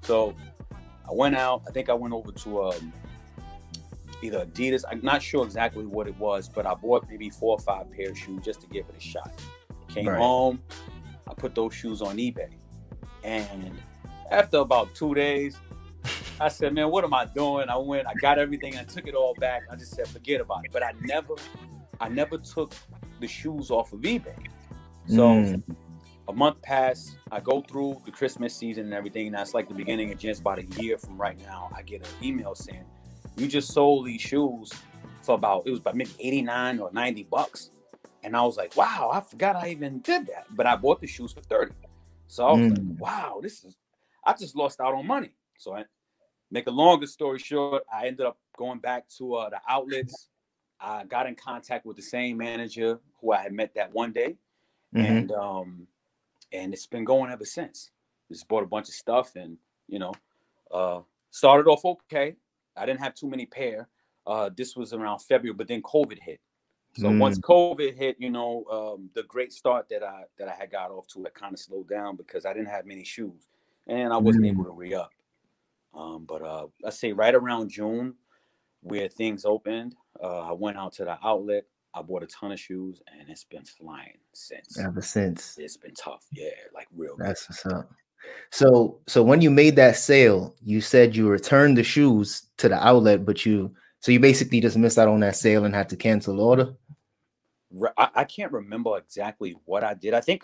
So I went out. I think I went over to either Adidas. I'm not sure exactly what it was, but I bought maybe 4 or 5 pair of shoes just to give it a shot. Came home. I put those shoes on eBay. And after about 2 days, I said, man, what am I doing? I went, I got everything, I took it all back. I just said, forget about it. But I never took the shoes off of eBay. So a month passed. I go through the Christmas season and everything. That's like the beginning of just about a year from right now. I get an email saying, you just sold these shoes for it was about maybe 89 or 90 bucks. And I was like, wow, I forgot I even did that. But I bought the shoes for 30. So I was like, wow, I just lost out on money. So make a longer story short, I ended up going back to the outlets. I got in contact with the same manager who I had met that one day. And it's been going ever since. Just bought a bunch of stuff and, started off okay. I didn't have too many pair. This was around February, but then COVID hit. So once COVID hit, the great start that I had got off to, it kind of slowed down because I didn't have many shoes and I wasn't able to re-up. But I say right around June, where things opened, I went out to the outlet. I bought a ton of shoes and it's been flying since. Ever since. It's been tough. Yeah, like real. That's what's up. So when you made that sale, you said you returned the shoes to the outlet, but you basically just missed out on that sale and had to cancel the order? I can't remember exactly what I did. I think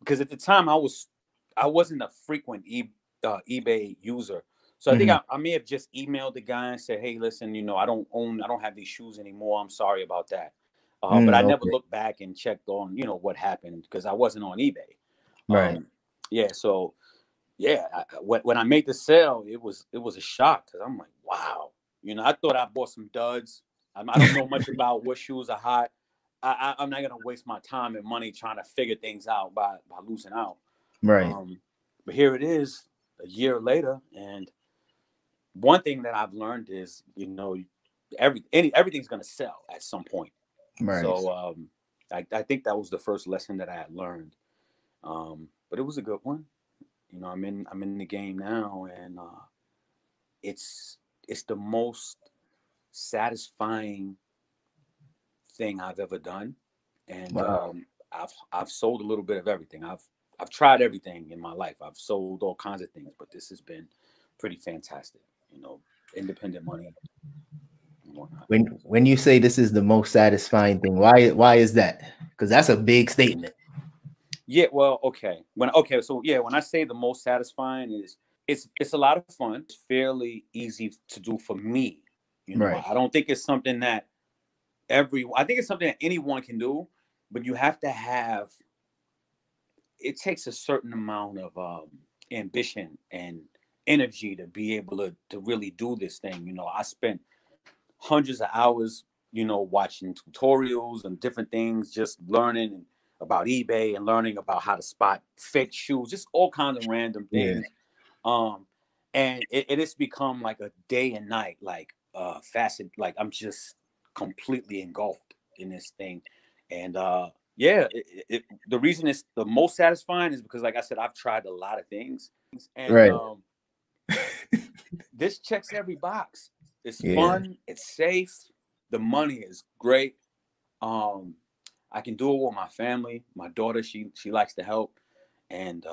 because at the time I wasn't a frequent eBay user. So I think I may have just emailed the guy and said, hey, listen, I don't have these shoes anymore. I'm sorry about that. But I never looked back and checked on, what happened because I wasn't on eBay. Right. Yeah. So yeah, when I made the sale, it was a shock because I'm like, wow, I thought I bought some duds. I don't know much about what shoes are hot. I'm not going to waste my time and money trying to figure things out by losing out. Right. But here it is a year later. And one thing that I've learned is, everything's going to sell at some point. Right. So I think that was the first lesson that I had learned. But it was a good one. I'm in the game now, and it's the most satisfying thing I've ever done. And wow. I've sold a little bit of everything. I've tried everything in my life. I've sold all kinds of things, but this has been pretty fantastic. Independent money. When you say this is the most satisfying thing, why is that? Because that's a big statement. Yeah, well, okay. When I say the most satisfying is it's a lot of fun. It's fairly easy to do for me. Right. I don't think it's something that I think it's something that anyone can do, but you have to have. It takes a certain amount of ambition and energy to be able to really do this thing. I spent hundreds of hours, watching tutorials and different things, just learning about eBay and learning about how to spot fake shoes, just all kinds of random things. Yeah. And it's become like a day and night, facet. Like I'm just completely engulfed in this thing. And the reason it's the most satisfying is because, like I said, I've tried a lot of things. And right. This checks every box. It's fun. It's safe. The money is great. I can do it with my family. My daughter, she likes to help. And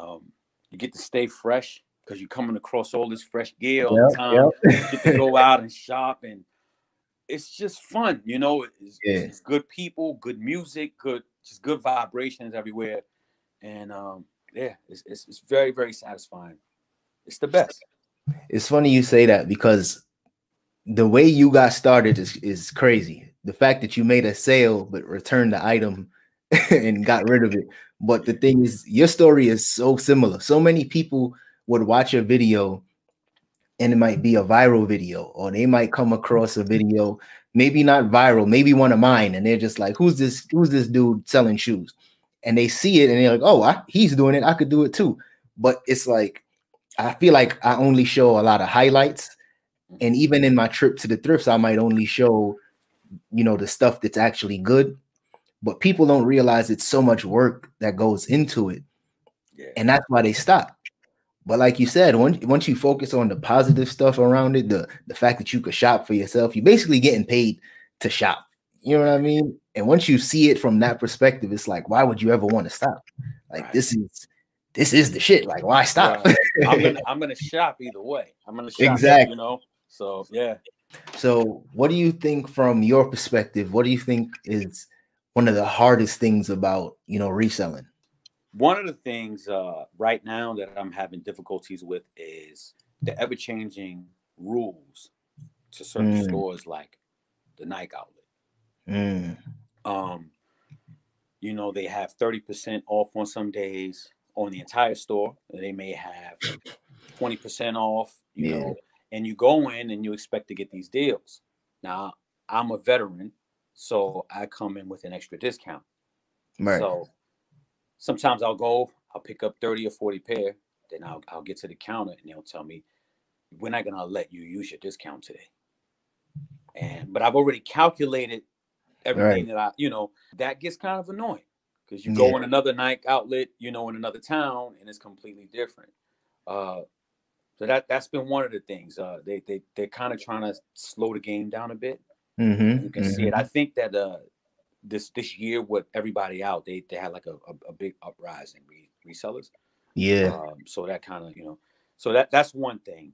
you get to stay fresh because you're coming across all this fresh gear all the time. You get to go out and shop. And it's just fun. It's good people, good music, just good vibrations everywhere. And it's very, very satisfying. It's the best. It's funny you say that because the way you got started is crazy. The fact that you made a sale but returned the item and got rid of it. But the thing is, your story is so similar. So many people would watch a video and it might be a viral video, or they might come across a video, maybe not viral, maybe one of mine, and they're just like, who's this dude selling shoes? And they see it and they're like, oh, he's doing it, I could do it too. But it's like, I feel like I only show a lot of highlights. And even in my trip to the thrifts, I might only show, the stuff that's actually good. But people don't realize it's so much work that goes into it. Yeah. And that's why they stop. But like you said, once you focus on the positive stuff around it, the fact that you could shop for yourself, you're basically getting paid to shop. You know what I mean? And once you see it from that perspective, it's like, why would you ever want to stop? Like Right. this is the shit. Like, why stop? Right. I'm gonna shop either way. I'm gonna shop, exactly. you know. So yeah. So what do you think from your perspective? What do you think is one of the hardest things about, you know, reselling? One of the things right now that I'm having difficulties with is the ever-changing rules to certain stores like the Nike outlet. You know, they have 30% off on some days on the entire store. They may have 20% off, you know, and you go in and you expect to get these deals. Now, I'm a veteran, so I come in with an extra discount. Right. So sometimes I'll pick up 30 or 40 pair, then I'll get to the counter and they'll tell me, we're not gonna let you use your discount today. But I've already calculated everything that that gets kind of annoying because you go in another Nike outlet, you know, in another town, and it's completely different. So that's been one of the things. They're kind of trying to slow the game down a bit. You can see it. I think that this year with everybody out, they had like a big uprising resellers. So that kind of, you know, so that's one thing.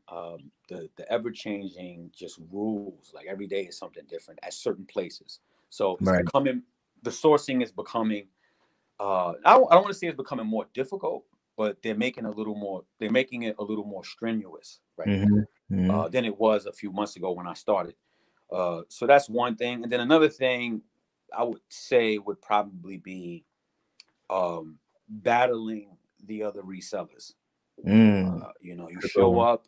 The ever changing just rules, like every day is something different at certain places. So it's becoming, the sourcing is becoming, I don't want to say it's becoming more difficult, but they're making it a little more strenuous right now than it was a few months ago when I started. So that's one thing. And then another thing I would say would probably be battling the other resellers. You know, you show up,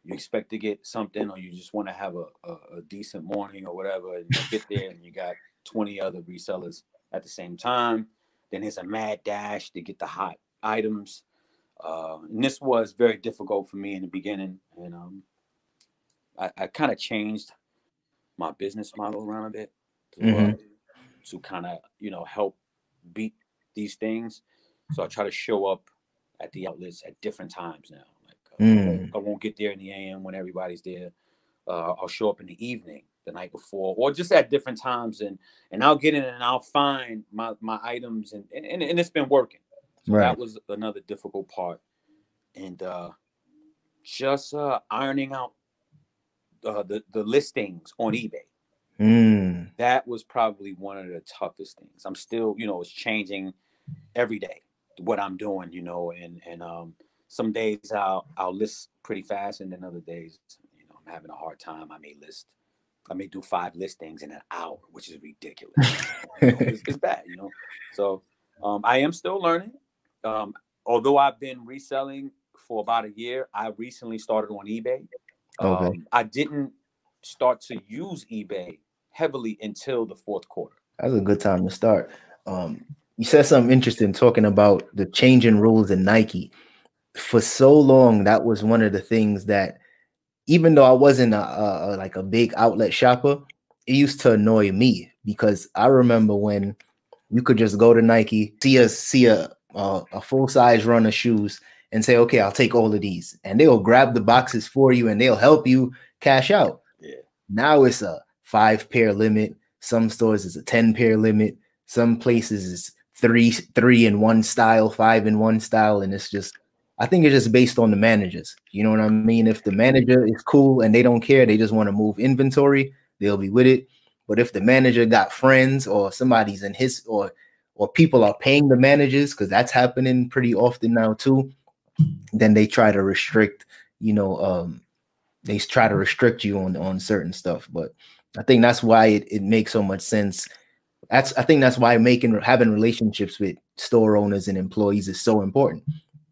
you expect to get something, or you just want to have a decent morning or whatever, and you get there and you got 20 other resellers at the same time. Then there's a mad dash to get the hot items. And this was very difficult for me in the beginning. And I kind of changed my business model around a bit to kind of, you know, help beat these things. So I try to show up at the outlets at different times now. Like I won't get there in the AM when everybody's there. I'll show up in the evening the night before, or just at different times, and I'll get in and I'll find my items, and it's been working. So that was another difficult part, and just ironing out the listings on eBay. That was probably one of the toughest things. I'm still, you know, it's changing every day what I'm doing, you know, and some days I'll list pretty fast, and then other days, you know, I'm having a hard time. I may do 5 listings in an hour, which is ridiculous. You know, it's bad, you know. So I am still learning. Although I've been reselling for about a year, I recently started on eBay. I didn't start to use eBay heavily until the 4th quarter. That's a good time to start. You said something interesting talking about the changing rules in Nike. For so long, that was one of the things that, even though I wasn't like a big outlet shopper, it used to annoy me, because I remember when you could just go to Nike, see a full size run of shoes, and say, okay, I'll take all of these, and they'll grab the boxes for you and they'll help you cash out. Now it's a 5 pair limit. Some stores is a 10 pair limit. Some places is 3 in one style, 5 in one style, and it's just, I think it's just based on the managers. You know what I mean? If the manager is cool and they don't care, they just want to move inventory, they'll be with it. But if the manager got friends, or somebody's in his, or people are paying the managers, because that's happening pretty often now too, then they try to restrict, you know, they try to restrict you on certain stuff. But I think that's why it makes so much sense. I think that's why having relationships with store owners and employees is so important,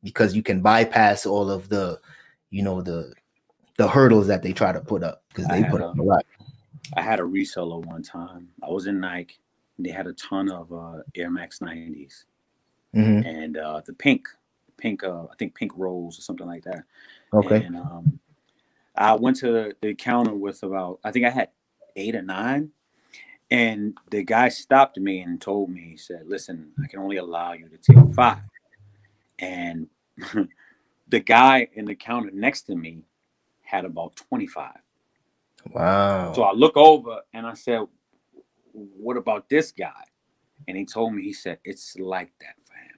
because you can bypass all of the, you know, the hurdles that they try to put up, because they put up a lot. I had a reseller one time. I was in Nike. They had a ton of Air Max 90s, and the pink, I think pink rose or something like that. Okay. And I went to the counter with about, I think I had 8 or 9. And the guy stopped me and told me, he said, listen, I can only allow you to take 5. And The guy in the counter next to me had about 25. Wow. So I look over and I said, what about this guy? And he told me, he said, it's like that for him.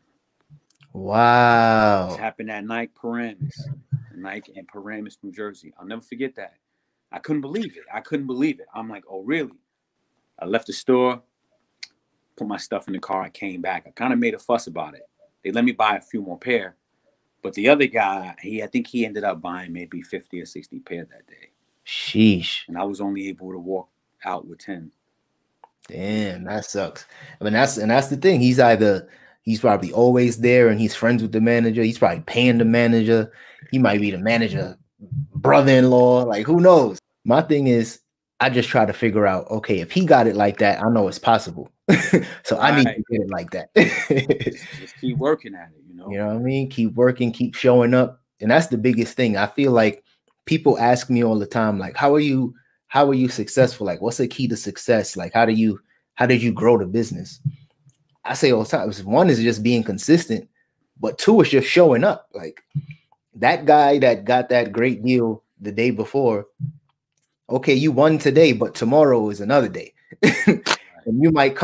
Wow. This happened at Nike in Paramus, New Jersey. I'll never forget that. I couldn't believe it. I'm like, oh, really? I left the store, put my stuff in the car. I came back. I kind of made a fuss about it. They let me buy a few more pair. But the other guy, I think he ended up buying maybe 50 or 60 pair that day. Sheesh. And I was only able to walk out with 10. Damn, that sucks. I mean, that's the thing. He's probably always there and he's friends with the manager. He's probably paying the manager. He might be the manager, brother-in-law. Like, who knows? My thing is, I just try to figure out, okay, if he got it like that, I know it's possible. So I need to get it like that. just keep working at it, you know? You know what I mean? Keep working, keep showing up. And that's the biggest thing. I feel like people ask me all the time, like, how are you successful? Like, what's the key to success? Like, how did you grow the business? I say all the time, one is just being consistent, but two is just showing up. Like that guy that got that great deal the day before, okay, you won today, but tomorrow is another day. And I might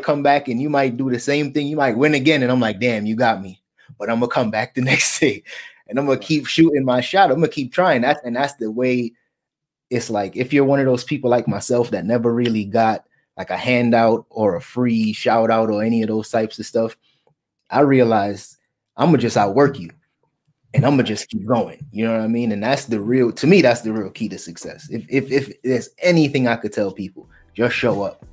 come back and you might do the same thing. You might win again. And I'm like, damn, you got me. But I'm gonna come back the next day and I'm gonna keep shooting my shot. I'm gonna keep trying. That's the way it's like. If you're one of those people like myself that never really got like a handout or a free shout out or any of those types of stuff, I realized I'm gonna just outwork you and I'm gonna just keep going. You know what I mean? And that's the real key to success. If there's anything I could tell people, just show up.